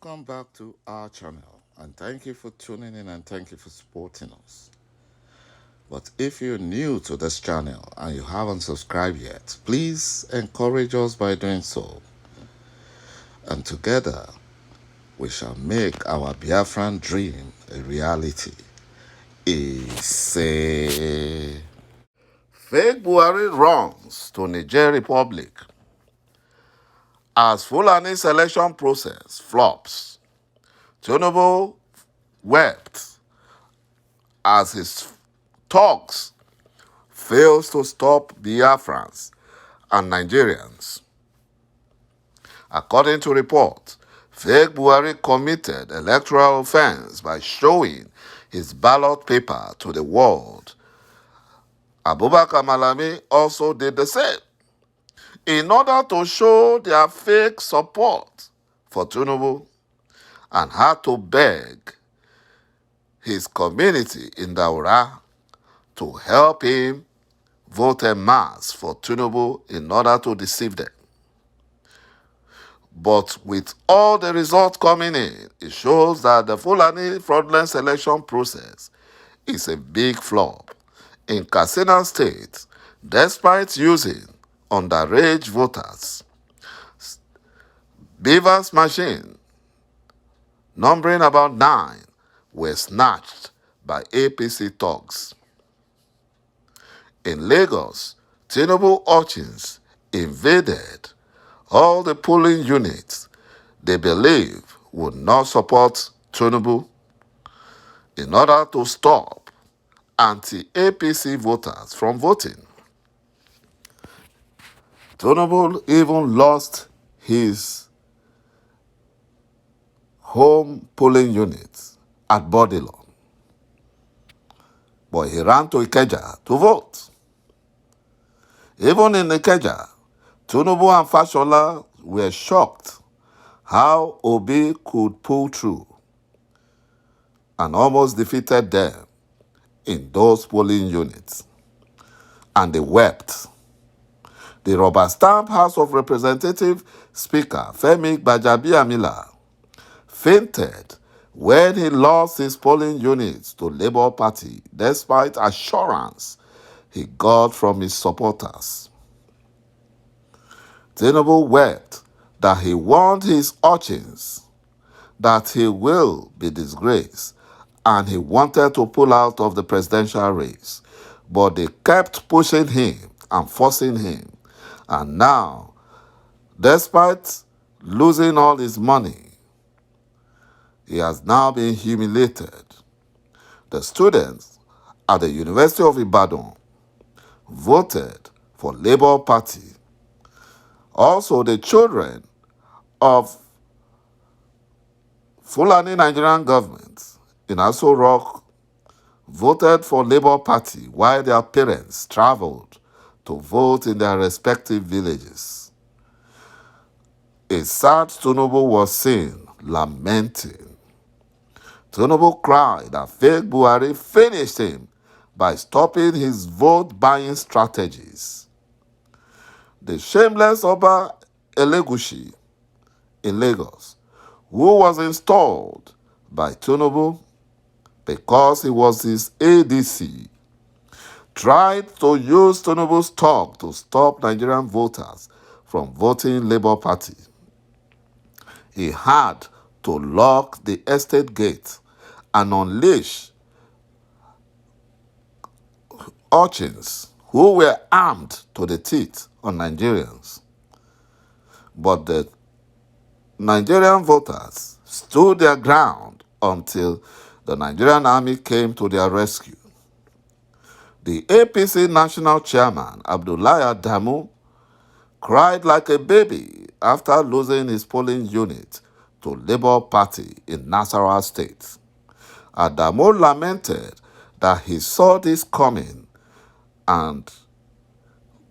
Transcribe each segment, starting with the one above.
Welcome back to our channel, and thank you for tuning in and thank you for supporting us. But if you're new to this channel and you haven't subscribed yet, please encourage us by doing so. And together, we shall make our Biafran dream a reality. Say, fake Buhari runs to Niger Republic as Fulani selection process flops. TINUBU wept as his talks fails to stop Biafrans and Nigerians. According to reports, fake Buhari committed electoral offense by showing his ballot paper to the world. Abubakar Malami also did the same in order to show their fake support for TINUBU, and had to beg his community in Daura to help him vote en masse for TINUBU in order to deceive them. But with all the results coming in, it shows that the Fulani fraudulent selection process is a big flop. In Katsina State, despite using underage voters, Beaver's machine, numbering about 9, were snatched by APC thugs. In Lagos, TINUBU urchins invaded all the polling units they believe would not support TINUBU in order to stop anti-APC voters from voting. TINUBU even lost his home polling units at Bodilon, but he ran to Ikeja to vote. Even in Ikeja, TINUBU and Fashola were shocked how Obi could pull through and almost defeated them in those polling units. And they wept. The rubber stamp House of Representative Speaker Femi Gbajabiamila fainted when he lost his polling units to Labour Party despite assurance he got from his supporters. TINUBU wept that he warned his urchins that he will be disgraced and he wanted to pull out of the presidential race, but they kept pushing him and forcing him. And now, despite losing all his money, he has now been humiliated. The students at the University of Ibadan voted for Labour Party. Also, the children of Fulani Nigerian government in Aso Rock voted for Labour Party while their parents traveled to vote in their respective villages. A sad TINUBU was seen lamenting. TINUBU cried that fake Buhari finished him by stopping his vote-buying strategies. The shameless Oba Elegushi in Lagos, who was installed by TINUBU because he was his ADC, tried to use TINUBU's talk to stop Nigerian voters from voting Labour Party. He had to lock the estate gate and unleash urchins who were armed to the teeth on Nigerians. But the Nigerian voters stood their ground until the Nigerian army came to their rescue. The APC national chairman, Abdullahi Adamu, cried like a baby after losing his polling unit to Labour Party in Nasarawa State. Adamu lamented that he saw this coming, and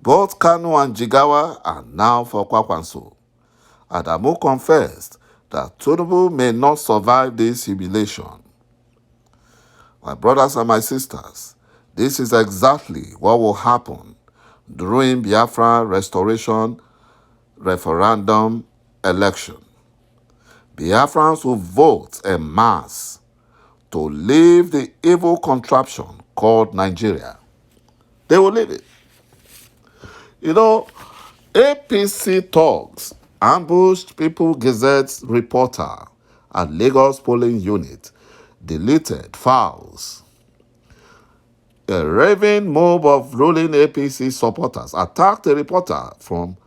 both Kanu and Jigawa are now for Kwakwanso. Adamu confessed that TINUBU may not survive this humiliation. My brothers and my sisters, this is exactly what will happen during Biafra restoration referendum election. Biafrans will vote en masse to leave the evil contraption called Nigeria. They will leave it. You know, APC thugs ambushed People Gazette's reporter at Lagos polling unit, deleted files. A raving mob of ruling APC supporters attacked a reporter from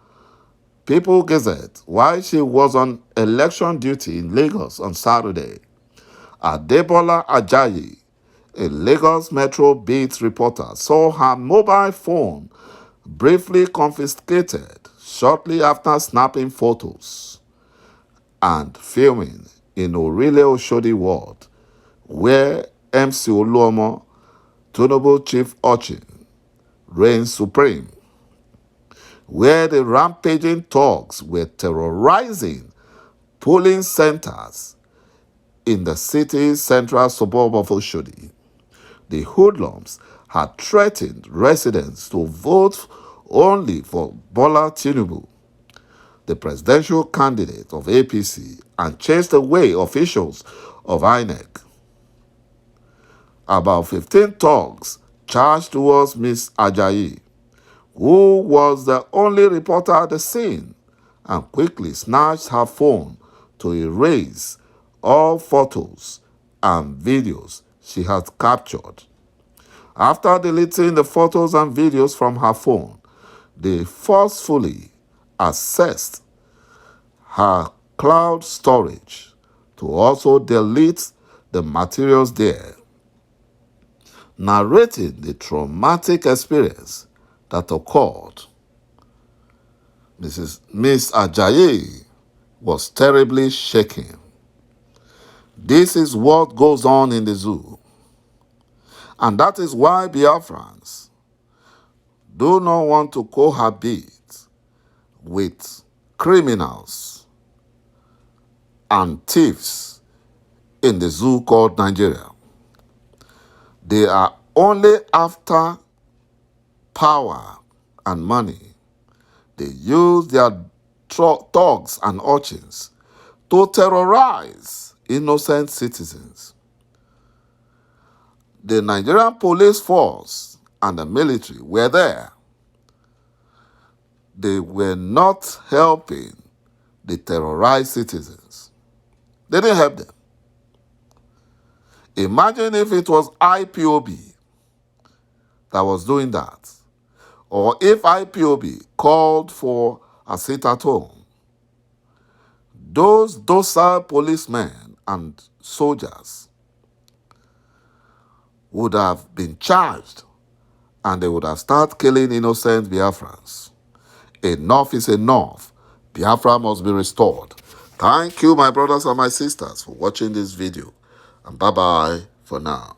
People Gazette while she was on election duty in Lagos on Saturday. Adebola Ajayi, a Lagos Metro Beat reporter, saw her mobile phone briefly confiscated shortly after snapping photos and filming in ĽURÍLIɁ ward, where MC Oluomo, TINUBU chief urchin, reigns supreme, where the rampaging thugs were terrorizing polling centers in the city's central suburb of Oshodi. The hoodlums had threatened residents to vote only for Bola Tinubu, the presidential candidate of APC, and chased away officials of INEC. About 15 thugs charged towards Miss Ajayi, who was the only reporter at the scene, and quickly snatched her phone to erase all photos and videos she had captured. After deleting the photos and videos from her phone, they forcefully accessed her cloud storage to also delete the materials there, narrating the traumatic experience that occurred. Miss Ajayi was terribly shaken. This is what goes on in the zoo. And that is why Biafrans do not want to cohabit with criminals and thieves in the zoo called Nigeria. They are only after power and money. They use their thugs and urchins to terrorize innocent citizens. The Nigerian police force and the military were there. They were not helping the terrorized citizens. They didn't help them. Imagine if it was IPOB that was doing that, or if IPOB called for a sit-at-home. Those docile policemen and soldiers would have been charged, and they would have started killing innocent Biafrans. Enough is enough. Biafra must be restored. Thank you, my brothers and my sisters, for watching this video. And bye-bye for now.